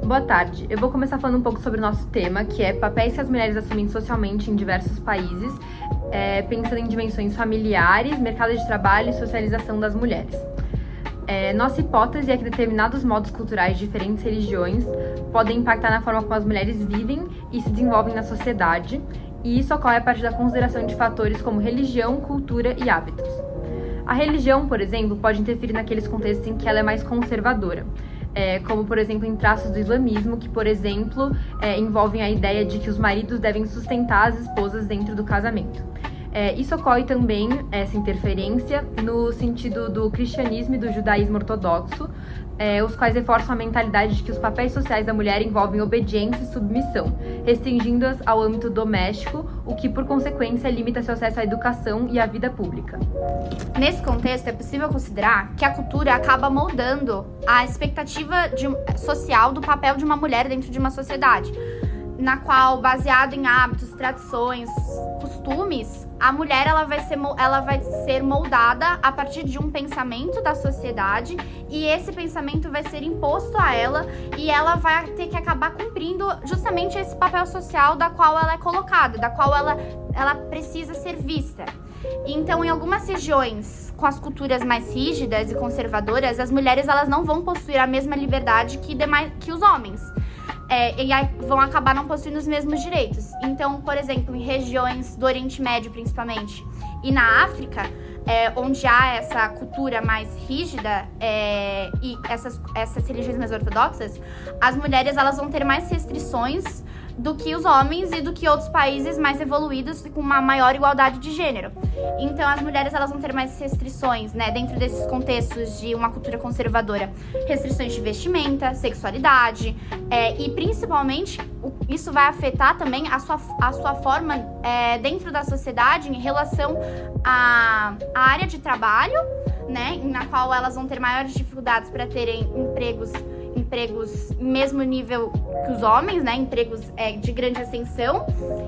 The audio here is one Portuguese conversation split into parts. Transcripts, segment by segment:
Boa tarde. Eu vou começar falando um pouco sobre o nosso tema, que é papéis que as mulheres assumem socialmente em diversos países, pensando em dimensões familiares, mercado de trabalho e socialização das mulheres. Nossa hipótese é que determinados modos culturais de diferentes religiões podem impactar na forma como as mulheres vivem e se desenvolvem na sociedade, e isso ocorre a partir da consideração de fatores como religião, cultura e hábitos. A religião, por exemplo, pode interferir naqueles contextos em que ela é mais conservadora, como, por exemplo, em traços do islamismo, que, por exemplo, envolvem a ideia de que os maridos devem sustentar as esposas dentro do casamento. Isso ocorre também, essa interferência, no sentido do cristianismo e do judaísmo ortodoxo, os quais reforçam a mentalidade de que os papéis sociais da mulher envolvem obediência e submissão, restringindo-as ao âmbito doméstico, o que, por consequência, limita seu acesso à educação e à vida pública. Nesse contexto, é possível considerar que a cultura acaba moldando a expectativa social do papel de uma mulher dentro de uma sociedade, na qual, baseado em hábitos, tradições, costumes, a mulher ela vai ser moldada a partir de um pensamento da sociedade, e esse pensamento vai ser imposto a ela, e ela vai ter que acabar cumprindo justamente esse papel social da qual ela é colocada, da qual ela precisa ser vista. Então, em algumas regiões com as culturas mais rígidas e conservadoras, as mulheres elas não vão possuir a mesma liberdade que os homens. E aí vão acabar não possuindo os mesmos direitos. Então, por exemplo, em regiões do Oriente Médio, principalmente, e na África, onde há essa cultura mais rígida e essas religiões mais ortodoxas, as mulheres elas vão ter mais restrições do que os homens e do que outros países mais evoluídos com uma maior igualdade de gênero. Então, as mulheres elas vão ter mais restrições, dentro desses contextos de uma cultura conservadora. Restrições de vestimenta, sexualidade, e principalmente isso vai afetar também a sua forma dentro da sociedade em relação à área de trabalho, na qual elas vão ter maiores dificuldades para terem empregos em mesmo nível que os homens, empregos de grande ascensão,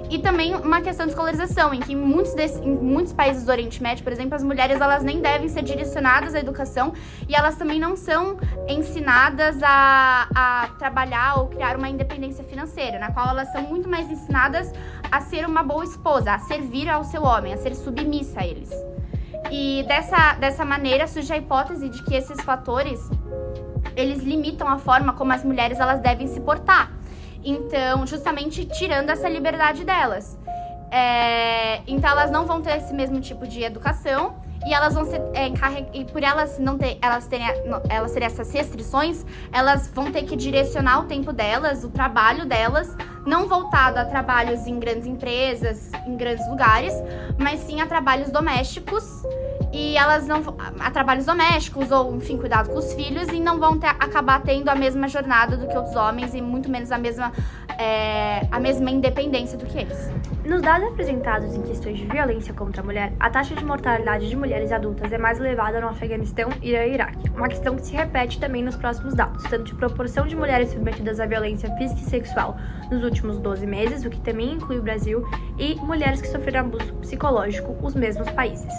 e também uma questão de escolarização, em que em muitos países do Oriente Médio, por exemplo, as mulheres elas nem devem ser direcionadas à educação, e elas também não são ensinadas a trabalhar ou criar uma independência financeira, na qual elas são muito mais ensinadas a ser uma boa esposa, a servir ao seu homem, a ser submissa a eles. E dessa maneira surge a hipótese de que esses fatores eles limitam a forma como as mulheres elas devem se portar. Então, justamente tirando essa liberdade delas. Então, elas não vão ter esse mesmo tipo de educação, e elas vão ser e por elas terem essas restrições, elas vão ter que direcionar o tempo delas, o trabalho delas, não voltado a trabalhos em grandes empresas, em grandes lugares, mas sim a trabalhos domésticos. E elas não a trabalhos domésticos ou, enfim, cuidado com os filhos, e não vão acabar tendo a mesma jornada do que outros homens, e muito menos a mesma independência do que eles. Nos dados apresentados em questões de violência contra a mulher, a taxa de mortalidade de mulheres adultas é mais elevada no Afeganistão, Irã e Iraque, uma questão que se repete também nos próximos dados, tanto de proporção de mulheres submetidas à violência física e sexual nos últimos 12 meses, o que também inclui o Brasil, e mulheres que sofreram abuso psicológico, os mesmos países.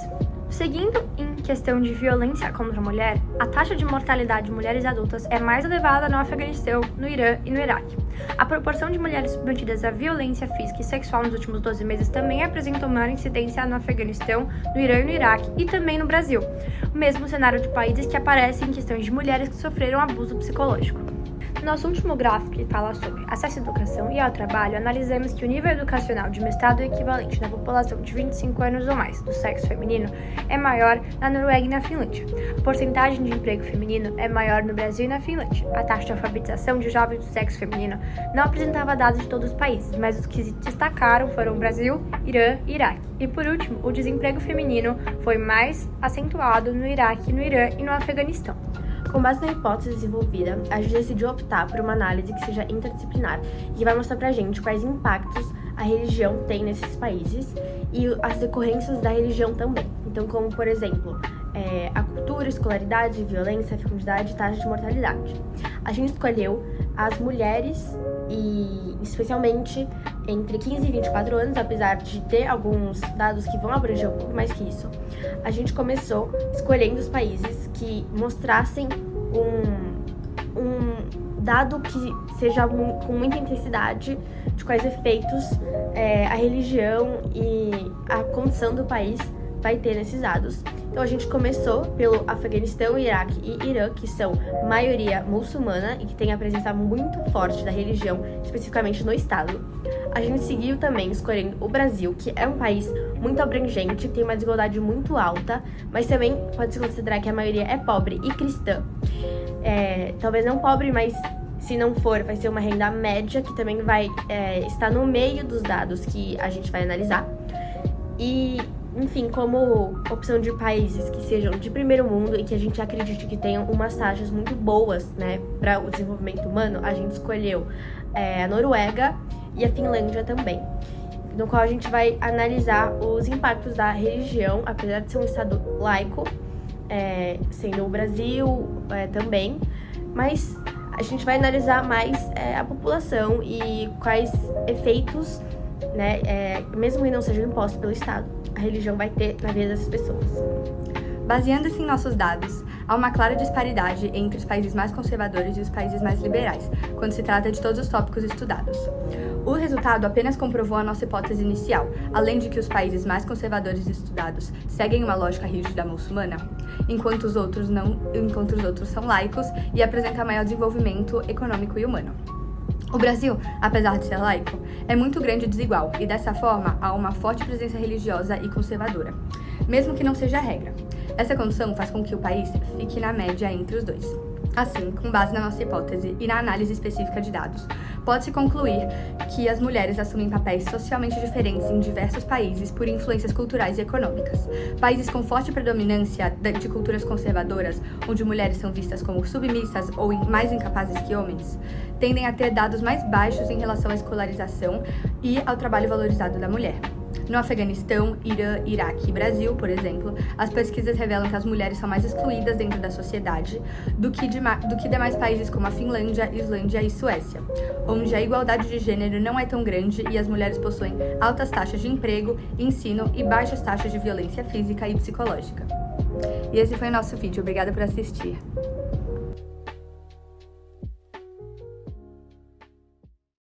Seguindo em questão de violência contra a mulher, a taxa de mortalidade de mulheres adultas é mais elevada no Afeganistão, no Irã e no Iraque. A proporção de mulheres submetidas à violência física e sexual nos últimos 12 meses também apresentou maior incidência no Afeganistão, no Irã e no Iraque, e também no Brasil. O mesmo cenário de países que aparecem em questões de mulheres que sofreram abuso psicológico. No nosso último gráfico, que fala sobre acesso à educação e ao trabalho, analisamos que o nível educacional de um estado equivalente na população de 25 anos ou mais do sexo feminino é maior na Noruega e na Finlândia. A porcentagem de emprego feminino é maior no Brasil e na Finlândia. A taxa de alfabetização de jovens do sexo feminino não apresentava dados de todos os países, mas os que se destacaram foram Brasil, Irã e Iraque. E por último, o desemprego feminino foi mais acentuado no Iraque, no Irã e no Afeganistão. Com base na hipótese desenvolvida, a gente decidiu optar por uma análise que seja interdisciplinar e que vai mostrar pra gente quais impactos a religião tem nesses países e as decorrências da religião também. Então, como, por exemplo, a cultura, escolaridade, violência, fecundidade e taxa de mortalidade. A gente escolheu as mulheres e especialmente entre 15 e 24 anos, apesar de ter alguns dados que vão abranger um pouco mais que isso. A gente começou escolhendo os países que mostrassem dado que seja com muita intensidade de quais efeitos a religião e a condição do país vai ter nesses dados. Então a gente começou pelo Afeganistão, Iraque e Irã, que são maioria muçulmana e que tem a presença muito forte da religião, especificamente no estado. A gente seguiu também escolhendo o Brasil, que é um país muito abrangente, tem uma desigualdade muito alta, mas também pode-se considerar que a maioria é pobre e cristã. Talvez não pobre, mas se não for, vai ser uma renda média, que também vai estar no meio dos dados que a gente vai analisar. E, enfim, como opção de países que sejam de primeiro mundo e que a gente acredite que tenham umas taxas muito boas, né, para o desenvolvimento humano, a gente escolheu a Noruega e a Finlândia também, no qual a gente vai analisar os impactos da religião, apesar de ser um estado laico, sendo o Brasil também, mas a gente vai analisar mais a população e quais efeitos, né, mesmo que não sejam impostos pelo Estado, a religião vai ter na vida dessas pessoas. Baseando-se em nossos dados, há uma clara disparidade entre os países mais conservadores e os países mais liberais, quando se trata de todos os tópicos estudados. O resultado apenas comprovou a nossa hipótese inicial, além de que os países mais conservadores estudados seguem uma lógica rígida muçulmana, enquanto os outros são laicos e apresentam maior desenvolvimento econômico e humano. O Brasil, apesar de ser laico, é muito grande e desigual, e dessa forma há uma forte presença religiosa e conservadora, mesmo que não seja a regra. Essa condição faz com que o país fique na média entre os dois. Assim, com base na nossa hipótese e na análise específica de dados, pode-se concluir que as mulheres assumem papéis socialmente diferentes em diversos países por influências culturais e econômicas. Países com forte predominância de culturas conservadoras, onde mulheres são vistas como submissas ou mais incapazes que homens, tendem a ter dados mais baixos em relação à escolarização e ao trabalho valorizado da mulher. No Afeganistão, Irã, Iraque e Brasil, por exemplo, as pesquisas revelam que as mulheres são mais excluídas dentro da sociedade do que demais países como a Finlândia, Islândia e Suécia, onde a igualdade de gênero não é tão grande e as mulheres possuem altas taxas de emprego, ensino e baixas taxas de violência física e psicológica. E esse foi o nosso vídeo. Obrigada por assistir.